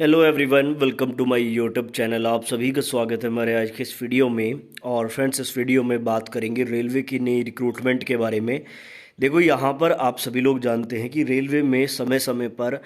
Hello everyone, welcome to my YouTube channel. आप सभी का स्वागत है हमारे आज के इस वीडियो में। और फ्रेंड्स, इस वीडियो में बात करेंगे रेलवे की नई रिक्रूटमेंट के बारे में। देखो, यहाँ पर आप सभी लोग जानते हैं कि रेलवे में समय समय पर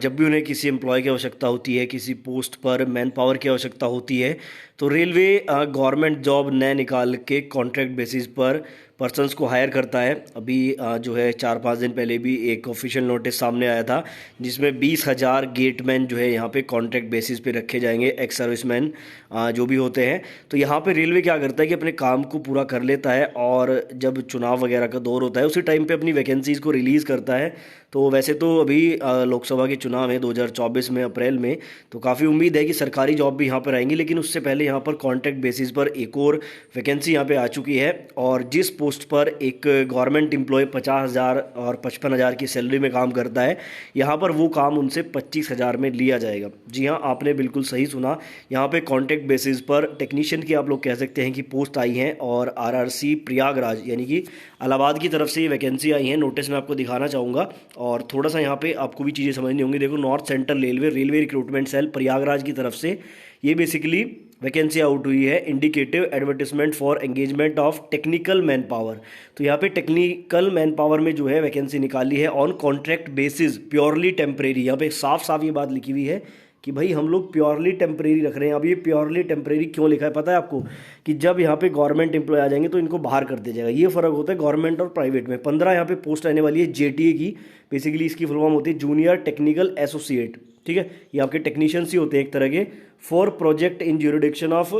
जब भी उन्हें किसी एम्प्लॉय की आवश्यकता होती है, किसी पोस्ट पर मैन पावर की आवश्यकता होती है, तो रेलवे गवर्नमेंट जॉब नए निकाल के कॉन्ट्रैक्ट बेसिस पर पर्सन्स को हायर करता है। अभी जो है 4-5 दिन पहले भी एक ऑफिशियल नोटिस सामने आया था, जिसमें 20,000 गेटमैन जो है यहाँ पे कॉन्ट्रैक्ट बेसिस पे रखे जाएंगे, एक्स सर्विसमैन जो भी होते हैं। तो यहाँ पे रेलवे क्या करता है कि अपने काम को पूरा कर लेता है, और जब चुनाव वगैरह का दौर होता है उसी टाइम पे अपनी वैकेंसीज़ को रिलीज़ करता है। तो वैसे तो अभी लोकसभा के चुनाव है 2024 में, अप्रैल में, तो काफ़ी उम्मीद है कि सरकारी जॉब भी यहाँ पर आएंगी। लेकिन उससे पहले यहाँ पर कॉन्ट्रैक्ट बेसिस पर एक और वैकेंसी यहाँ पे आ चुकी है, और जिस पोस्ट पर एक गवर्नमेंट एम्प्लॉय 50,000 और 55,000 की सैलरी में काम करता है, यहाँ पर वो काम उनसे 25,000 में लिया जाएगा। जी हाँ, आपने बिल्कुल सही सुना। यहाँ पे कॉन्ट्रैक्ट बेसिस पर टेक्नीशियन की आप लोग कह सकते हैं कि पोस्ट आई हैं, और आरआरसी प्रयागराज यानी कि इलाहाबाद की तरफ से ये वैकेंसी आई है। नोटिस मैं आपको दिखाना चाहूँगा, और थोड़ा सा यहाँ पे आपको भी चीज़ें समझनी होंगी। देखो, North Central Railway recruitment cell Prayagraj की तरफ से ये बेसिकली वैकेंसी आउट हुई है। Indicative advertisement for engagement of technical man power. तो यहाँ पे टेक्निकल मैन पावर में जो है वैकेंसी निकाली है on contract basis, purely temporary. यहाँ पे साफ साफ ये बात लिखी हुई है कि भाई हम लोग प्योरली टेम्परेरी रख रहे हैं। अब ये प्योरली टेम्परेरी क्यों लिखा है पता है आपको? कि जब यहाँ पे गवर्नमेंट एम्प्लॉय आ जाएंगे तो इनको बाहर कर दिया जाएगा। ये फ़र्क होता है गवर्नमेंट और प्राइवेट में। 15 यहाँ पे पोस्ट आने वाली है जेटीए की। बेसिकली इसकी फुल फॉर्म होती है जूनियर टेक्निकल एसोसिएट। ठीक है, ये आपके टेक्नीशियंस ही होते हैं एक तरह के। For project in jurisdiction of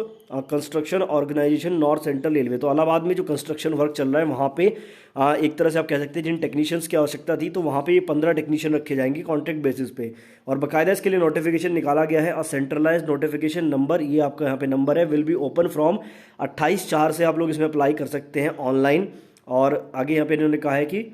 construction organisation North Central Railway. तो इलाहाबाद में जो कंस्ट्रक्शन वर्क चल रहा है वहाँ पे एक तरह से आप कह सकते हैं जिन टेक्नीशियंस की आवश्यकता थी, तो वहाँ पे ये 15 टेक्नीशियन रखे जाएंगे कॉन्ट्रैक्ट बेसिस पे। और बाकायदा इसके लिए नोटिफिकेशन निकाला गया है, और सेंट्रलाइज नोटिफिकेशन नंबर, ये आपका यहाँ पे नंबर है, विल बी ओपन फ्रॉम 28/4 से आप लोग इसमें अप्लाई कर सकते हैं ऑनलाइन। और आगे यहाँ पे इन्होंने कहा है कि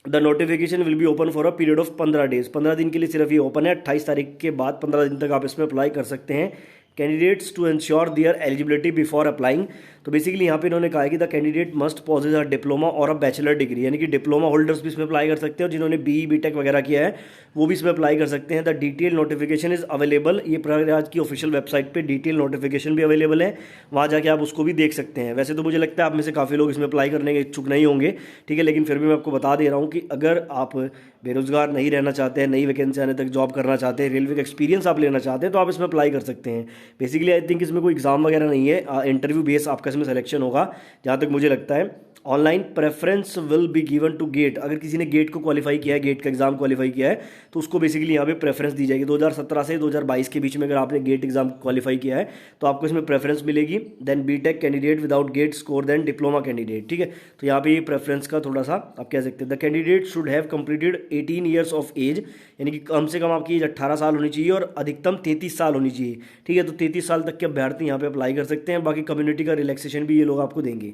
the notification will be open for a period of 15 days. 15 दिन के लिए सिर्फ ये ओपन है। 28 तारीख के बाद 15 दिन तक आप इसमें अप्लाई कर सकते हैं। Candidates to ensure their eligibility before applying. तो बेसिकली यहाँ पे इन्होंने कहा है कि the candidate must possess a diploma और अ बैचलर डिग्री, यानी कि डिप्लोमा होल्डर्स भी इसमें अप्लाई कर सकते हैं, और जिन्होंने बीई बीटेक वगैरह किया है वो भी इसमें अप्लाई कर सकते हैं। The detail notification is available. ये प्रयागराज की ऑफिशियल वेबसाइट पे डिटेल नोटिफिकेशन भी अवेलेबल है, वहाँ जाके आप उसको भी देख सकते हैं। वैसे तो मुझे लगता है आप में से काफ़ी लोग इसमें अप्लाई करने के इच्छुक नहीं होंगे, ठीक है, लेकिन फिर भी मैं आपको बता दे रहा हूँ कि अगर आप बेरोजगार नहीं रहना चाहते हैं, नई वैकेंसी आने तक जॉब करना चाहते हैं, रेलवे का एक्सपीरियंस आप लेना चाहते हैं, तो आप इसमें अप्लाई कर सकते हैं। बेसिकली आई थिंक इसमें कोई एग्जाम वगैरह नहीं है, इंटरव्यू बेस आपका इसमें सिलेक्शन होगा जहाँ तक मुझे लगता है। Online preference will be given to GATE. अगर किसी ने गेट को क्वालिफाई किया है, गेट का एग्जाम क्वालिफाई किया है, तो उसको बेसिकली यहाँ पे प्रेफरेंस दी जाएगी। 2017 से 2022 के बीच में अगर आपने गेट एग्जाम क्वालिफाई किया है तो आपको इसमें प्रेफरेंस मिलेगी। Then BTech candidate without GATE score then diploma candidate. ठीक है, तो यहाँ पे प्रेफरेंस का थोड़ा सा आप कह सकते हैं। The candidate should have completed 18 years of age, यानी कि कम से कम आपकी एज 18 साल होनी चाहिए और अधिकतम 33 साल होनी चाहिए। ठीक है, तो 33 साल तक के अभ्यर्थी यहाँ पे अप्लाई कर सकते हैं। बाकी कम्युनिटी का रिलैक्सेशन भी ये लोग आपको देंगे।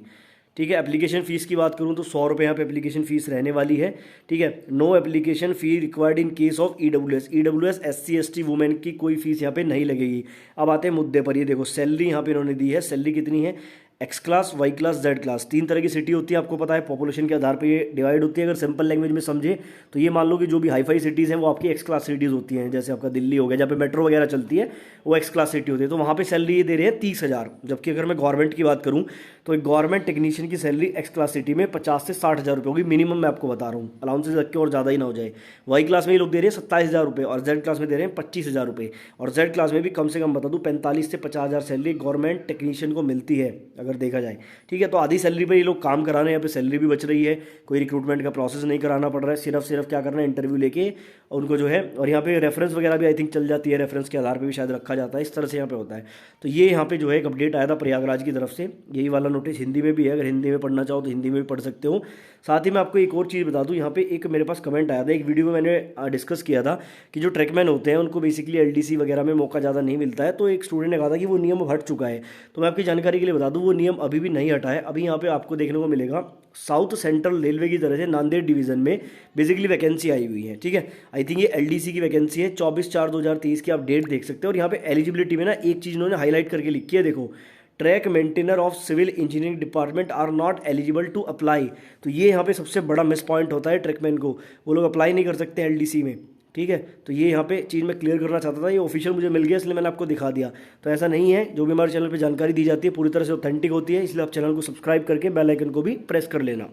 ठीक है, एप्लीकेशन फ़ीस की बात करूँ तो 100 रुपये यहाँ पे एप्लीकेशन फ़ीस रहने वाली है। ठीक है, no application fee required in case of EWS SC ST women की कोई फीस यहाँ पे नहीं लगेगी। अब आते हैं मुद्दे पर। ये देखो, सैलरी यहाँ पे इन्होंने दी है। सैलरी कितनी है? X class, Y class, Z class, 3 तरह की सिटी होती है, आपको पता है। पॉपुलेशन के आधार पे ये डिवाइड होती है। अगर सिंपल लैंग्वेज में समझे तो ये मान लो कि जो भी हाई फाई सिटीज़ हैं वो आपकी एक्स क्लास सिटीज़ होती हैं। जैसे आपका दिल्ली हो गया, जहाँ पे मेट्रो वगैरह चलती है, वो एक्स क्लास सिटी होती है। तो वहाँ पे सैलरी ये दे रहे हैं 30,000। जबकि अगर मैं गवर्नमेंट की बात करूँ तो एक गवर्नमेंट टेक्नीशियन की सैलरी एक्स क्लास सिटी में 50 से 60,000 रुपये होगी मिनिमम। मैं आपको बता रहा हूँ, अलाउंसेज रख के और ज़्यादा ही ना हो जाए। वाई क्लास में ये लोग दे रहे हैं 27,000 रुपये, और जेड क्लास में दे रहे हैं 25,000 रुपये। और जेड क्लास में भी कम से कम बता दूँ 45 से 50,000 सैलरी गवर्नमेंट टेक्नीशियन को मिलती है अगर देखा जाए। ठीक है, तो आधी सैलरी पर ये लोग काम करा रहे हैं। यहाँ पे सैलरी भी बच रही है, कोई रिक्रूटमेंट का प्रोसेस नहीं कराना पड़ रहा है। सिर्फ क्या करना है, इंटरव्यू लेके उनको जो है, और यहाँ पे रेफरेंस वगैरह भी आई थिंक चल जाती है, रेफरेंस के आधार पे भी शायद रखा जाता है। इस तरह से यहाँ पे होता है। तो ये यहाँ पे जो है एक अपडेट आया था प्रयागराज की तरफ से। यही वाला नोटिस हिंदी में भी है, अगर हिंदी में पढ़ना चाहो तो हिंदी में भी पढ़ सकते हो। साथ ही मैं आपको एक और चीज़ बता दूँ, यहाँ पे एक मेरे पास कमेंट आया था, एक वीडियो में मैंने डिस्कस किया था कि जो ट्रैकमैन होते हैं उनको बेसिकली एलडीसी वगैरह में मौका ज़्यादा नहीं मिलता है। तो एक स्टूडेंट ने कहा था कि वो नियम हट चुका है। तो मैं आपकी जानकारी के लिए बता दूँ, वो नियम अभी भी नहीं हटा है। अभी यहाँ पे आपको देखने को मिलेगा साउथ सेंट्रल रेलवे की तरफ से नांदेड़ डिवीजन में बेसिकली वैकेंसी आई हुई है। ठीक है, आई थिंक ये एलडीसी की वैकेंसी है। 24/4/2023 की आप डेट देख सकते हो। और यहाँ पे एलिजिबिलिटी में ना एक चीज़ इन्होंने हाईलाइट करके लिखी है, देखो, track maintainer of civil engineering department are not eligible to apply. तो ये यहाँ पे सबसे बड़ा मिस पॉइंट होता है ट्रैकमैन को, वो लोग अप्लाई नहीं कर सकते एलडीसी में। ठीक है। तो ये यहाँ पे चीज़ मैं क्लियर करना चाहता था, ये ऑफिशियल मुझे मिल गया इसलिए मैंने आपको दिखा दिया। तो ऐसा नहीं है, जो भी हमारे चैनल पे जानकारी दी जाती है पूरी तरह से ऑथेंटिक होती है, इसलिए आप चैनल को सब्सक्राइब करके बेल आइकन को भी प्रेस कर लेना।